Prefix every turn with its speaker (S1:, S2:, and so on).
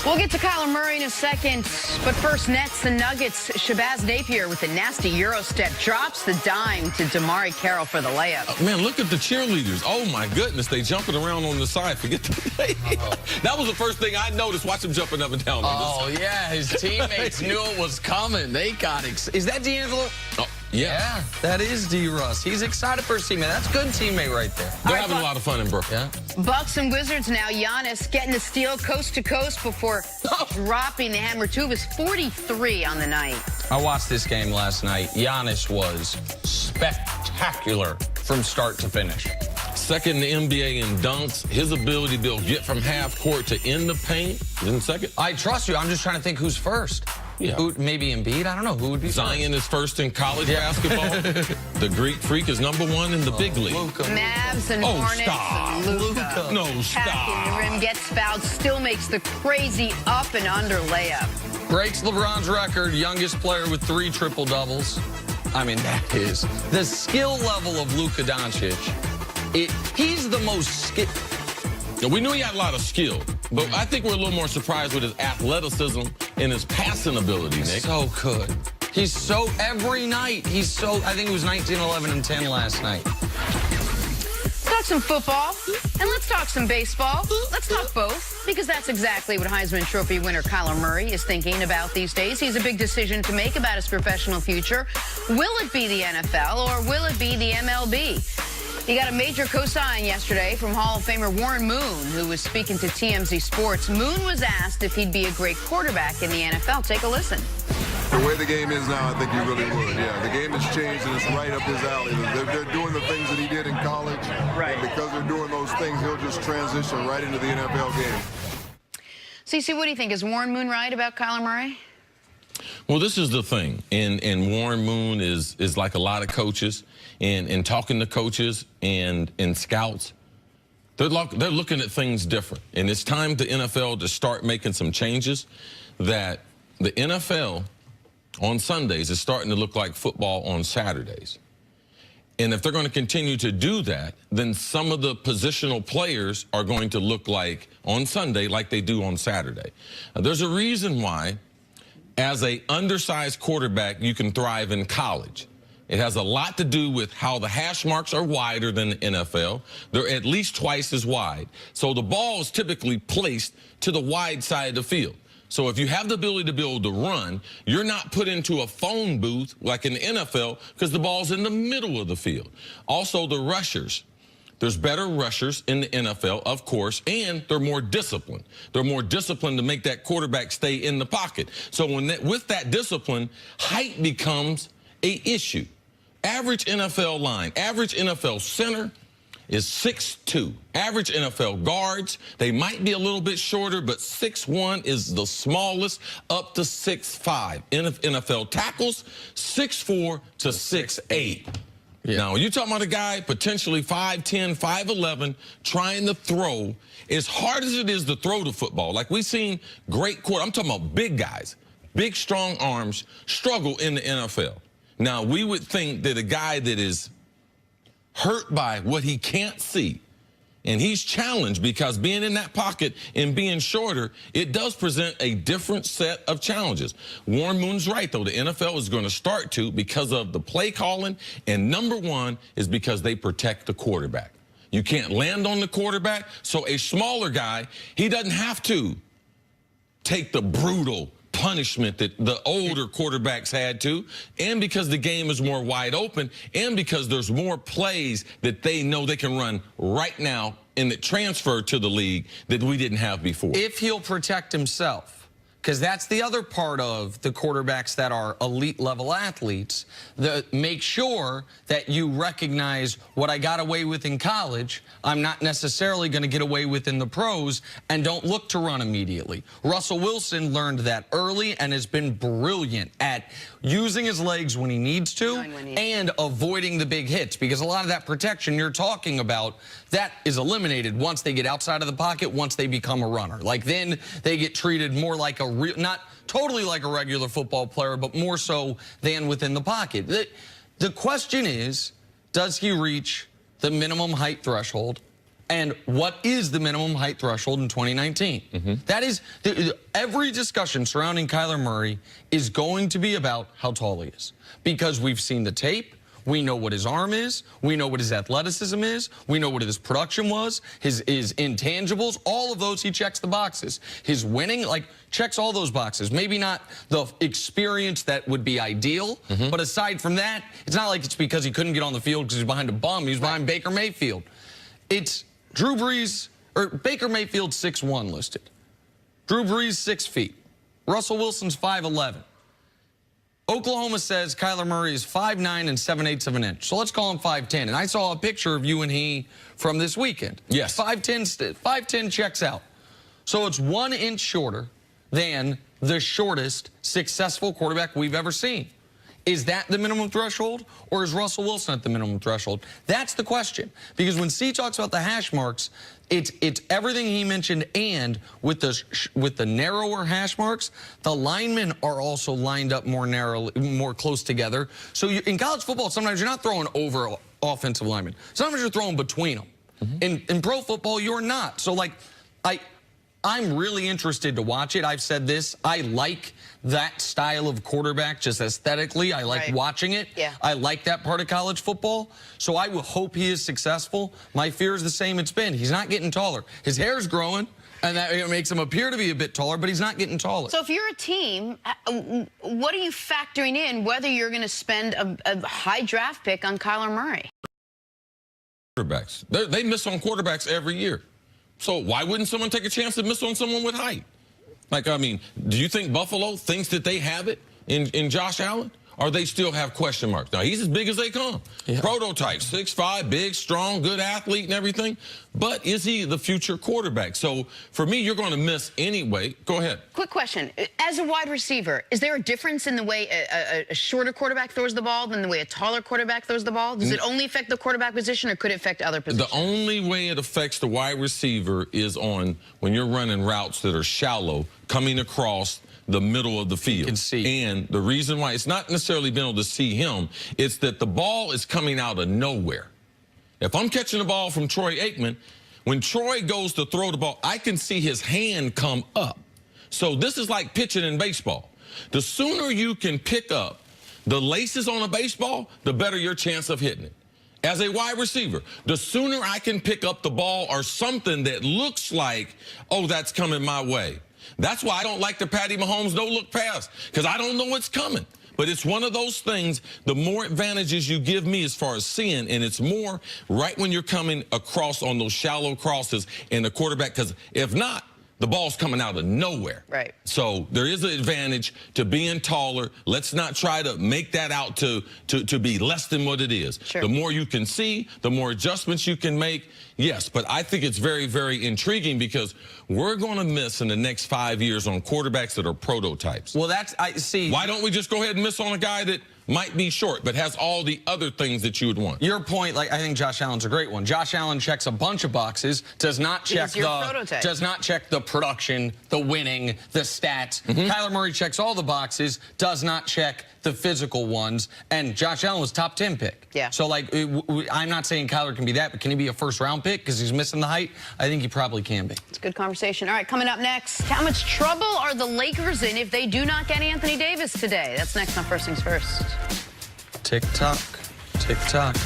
S1: We'll get to Kyler Murray in a second, but first, Nets and Nuggets. Shabazz Napier with a nasty Euro step drops the dime to Damari Carroll for the layup.
S2: Man, look at the cheerleaders. Oh, my goodness. They jumping around on the side. Forget the play. That was the first thing I noticed. Watch them jumping up and down.
S3: Oh, yeah. His teammates knew it was coming. They got excited. Is that D'Angelo?
S2: Oh, yeah.
S3: That is D-Russ. He's excited for his teammate. That's a good teammate right there.
S2: They're having a lot of fun in Brooklyn.
S3: Yeah.
S1: Bucks and Wizards now. Giannis getting the steal coast to coast before dropping the hammer. 2 of his 43 on the night.
S3: I watched this game last night. Giannis was spectacular from start to finish.
S2: Second in the NBA in dunks. His ability to get from half court to in the paint is in second.
S3: I trust you. I'm just trying to think who's first.
S2: Yeah.
S3: Maybe Embiid? I don't know. Who would be
S2: Zion
S3: first?
S2: is first in college basketball. The Greek Freak is #1 in the big league.
S1: Mavs and Hornets
S2: stop.
S1: and Luka.
S2: No,
S1: Attacking the rim, gets fouled, still makes the crazy up and under layup.
S3: Breaks LeBron's record, youngest player with 3 triple-doubles. I mean, that is the skill level of Luka Doncic. He's the most skilled.
S2: We knew he had a lot of skill, but I think we're a little more surprised with his athleticism and his passing ability, Nick.
S3: So good. He's so, every night, he's so, I think it was 19, 11, and 10 last night.
S1: Let's talk some football, and let's talk some baseball. Let's talk both, because that's exactly what Heisman Trophy winner Kyler Murray is thinking about these days. He's a big decision to make about his professional future. Will it be the NFL, or will it be the MLB? He got a major cosign yesterday from Hall of Famer Warren Moon, who was speaking to TMZ Sports. Moon was asked if he'd be a great quarterback in the NFL. Take a listen.
S4: The way the game is now, I think he really would. Yeah, the game has changed, and it's right up his alley. They're doing the things that he did in college. Right. And because they're doing those things, he'll just transition right into the NFL game.
S1: CeCe, what do you think? Is Warren Moon right about Kyler Murray?
S2: Well, this is the thing, and Warren Moon is like a lot of coaches, and talking to coaches and scouts, they're looking at things different. And it's time the NFL to start making some changes, that the NFL on Sundays is starting to look like football on Saturdays. And if they're going to continue to do that, then some of the positional players are going to look like on Sunday like they do on Saturday. There's a reason why, as an undersized quarterback, you can thrive in college. It has a lot to do with how the hash marks are wider than the NFL. They're at least twice as wide. So the ball is typically placed to the wide side of the field. So if you have the ability to be able to run, you're not put into a phone booth like in the NFL because the ball's in the middle of the field. Also, the rushers. There's better rushers in the NFL, of course, and they're more disciplined. They're more disciplined to make that quarterback stay in the pocket. So with that discipline, height becomes an issue. Average NFL line, average NFL center is 6'2". Average NFL guards, they might be a little bit shorter, but 6'1" is the smallest, up to 6'5". NFL tackles, 6'4" to 6'8". Yeah. Now, you're talking about a guy potentially 5'10", 5'11", trying to throw. As hard as it is to throw the football, like we've seen great I'm talking about big guys, big, strong arms struggle in the NFL. Now, we would think that a guy that is hurt by what he can't see, and he's challenged because being in that pocket and being shorter, it does present a different set of challenges. Warren Moon's right, though. The NFL is going to start to because of the play calling, and #1 is because they protect the quarterback. You can't land on the quarterback, so a smaller guy, he doesn't have to take the brutal punishment that the older quarterbacks had to, and because the game is more wide open, and because there's more plays that they know they can run right now and that transfer to the league that we didn't have before.
S3: If he'll protect himself, because that's the other part of the quarterbacks that are elite level athletes, make sure that you recognize what I got away with in college, I'm not necessarily going to get away with in the pros, and don't look to run immediately. Russell Wilson learned that early and has been brilliant at using his legs when he needs to and avoiding the big hits, because a lot of that protection you're talking about, that is eliminated once they get outside of the pocket, once they become a runner. Like, then they get treated more like a real, not totally like a regular football player, but more so than within the pocket. The question is, does he reach the minimum height threshold? And what is the minimum height threshold in 2019? That is, every discussion surrounding Kyler Murray is going to be about how tall he is. Because we've seen the tape, we know what his arm is, we know what his athleticism is, we know what his production was, his intangibles, all of those he checks the boxes. His winning, like, checks all those boxes. Maybe not the experience that would be ideal, but aside from that, it's not like it's because he couldn't get on the field because he's behind a bum, he was behind Baker Mayfield. It's Drew Brees, or Baker Mayfield 6'1" listed. Drew Brees 6 feet. Russell Wilson's 5'11". Oklahoma says Kyler Murray is 5'9" and 7/8 of an inch. So let's call him 5'10". And I saw a picture of you and he from this weekend.
S2: Yes.
S3: 5'10" checks out. So it's 1 inch shorter than the shortest successful quarterback we've ever seen. Is that the minimum threshold, or is Russell Wilson at the minimum threshold? That's the question. Because when C talks about the hash marks, it's everything he mentioned, and with the narrower hash marks, the linemen are also lined up more narrowly, more close together. So in college football, sometimes you're not throwing over offensive linemen. Sometimes you're throwing between them. In pro football, you're not. So, like, I'm really interested to watch it. I've said this. I like that style of quarterback just aesthetically. I like watching it.
S1: Yeah.
S3: I like that part of college football. So I will hope he is successful. My fear is the same it's been. He's not getting taller. His hair's growing, and that makes him appear to be a bit taller, but he's not getting taller.
S1: So if you're a team, what are you factoring in whether you're going to spend a high draft pick on Kyler Murray?
S2: Quarterbacks. They miss on quarterbacks every year. So why wouldn't someone take a chance to miss on someone with height? Like, I mean, do you think Buffalo thinks that they have it in Josh Allen? Or they still have question marks? Now, he's as big as they come. Yeah. Prototype, 6'5", big, strong, good athlete and everything. But is he the future quarterback? So, for me, you're going to miss anyway. Go ahead.
S1: Quick question. As a wide receiver, is there a difference in the way a shorter quarterback throws the ball than the way a taller quarterback throws the ball? Does it only affect the quarterback position, or could it affect other positions?
S2: The only way it affects the wide receiver is on when you're running routes that are shallow, coming across the middle of the field.
S3: You can see.
S2: And the reason why it's not necessarily being able to see him, it's that the ball is coming out of nowhere. If I'm catching the ball from Troy Aikman, when Troy goes to throw the ball, I can see his hand come up. So this is like pitching in baseball. The sooner you can pick up the laces on a baseball, the better your chance of hitting it. As a wide receiver, the sooner I can pick up the ball or something that looks like, oh, that's coming my way. That's why I don't like the Patty Mahomes no-look pass, because I don't know what's coming. But it's one of those things, the more advantages you give me as far as seeing, and it's more right when you're coming across on those shallow crosses in the quarterback, because if not, the ball's coming out of nowhere.
S1: Right.
S2: So there is an advantage to being taller. Let's not try to make that out to be less than what it is.
S1: Sure.
S2: The more you can see, the more adjustments you can make. Yes, but I think it's very, very intriguing because we're going to miss in the next 5 years on quarterbacks that are prototypes.
S3: Well, I see.
S2: Why don't we just go ahead and miss on a guy that might be short, but has all the other things that you would want?
S3: Your point, like, I think Josh Allen's a great one. Josh Allen checks a bunch of boxes, does not check the production, the winning, the stats. Kyler Murray checks all the boxes, does not check the physical ones, and Josh Allen was top 10 pick.
S1: Yeah.
S3: So, like, I'm not saying Kyler can be that, but can he be a first-round pick because he's missing the height? I think he probably can be.
S1: It's a good conversation. All right, coming up next, how much trouble are the Lakers in if they do not get Anthony Davis today? That's next on First Things First.
S3: Tick-tock, tick-tock.